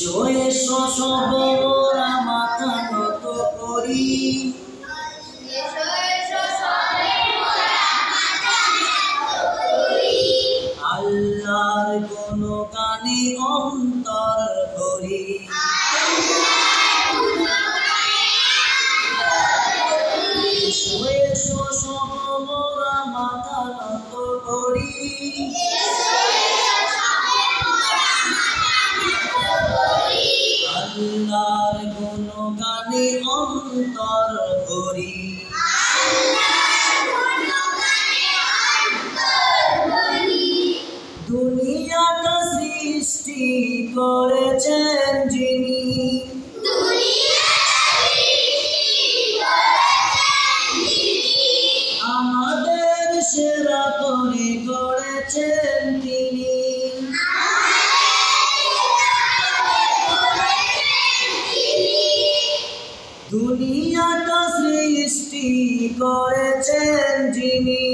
এসো এসো সব মোরা মাথা নত করি, আল্লাহর গুণগানে অন্তর ভরি। এসো এসো সব মোরা মাথা নত করি, আল্লাহর গুণগানে অন্তর ভরি। দুনিয়াটা সৃষ্টি করেছেন যিনি, আমাদের সেরা করে গড়েছেন তিনি। দুনিয়াটা সৃষ্টি করেছেন যিনি,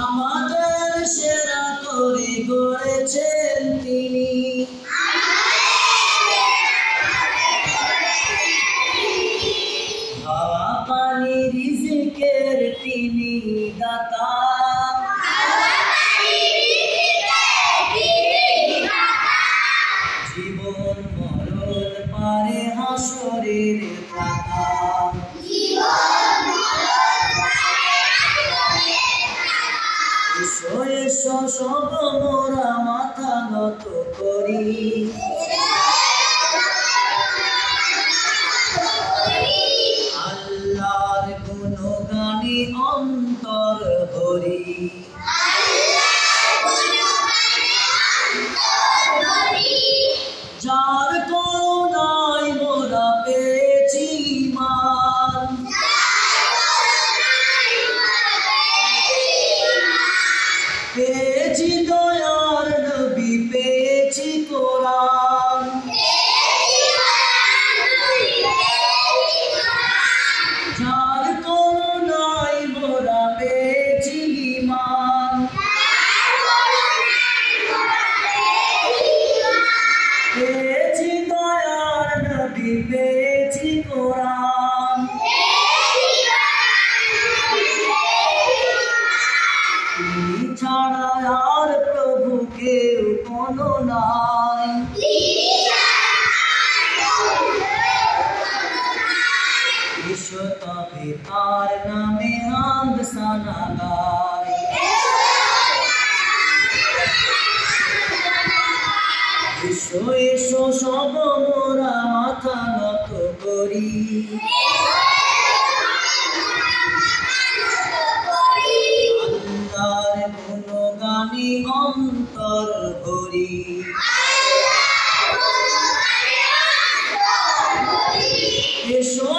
আমাদের সেরা করে গড়েছেন তিনি। হাওয়া পানি রিজিকের তিনি দাতা, জীবন মরণ পারে হাসরের ত্রাতা। এসো এসো সব মোরা মাথা নত করি, আল্লাহর গুণগানে অন্তর ভরি। যার করুণায় মোরা পেয়েছি ঈমান, পেয়েছি দয়ার নবী, পেয়েছি কোরআন। যার করুণায় মোরা পেয়েছি ঈমান, পেয়েছি দয়ার নবী, পেয়েছি কোরআন। তিনি ছাড়া আর প্রভু কেউ কোনো নাই, এসো তবে তার নামে হামদ সানা গাই। এসো এসো সব মোরা মাথা নত করি, আল্লাহর গুণগানে অন্তর ভরি। এসো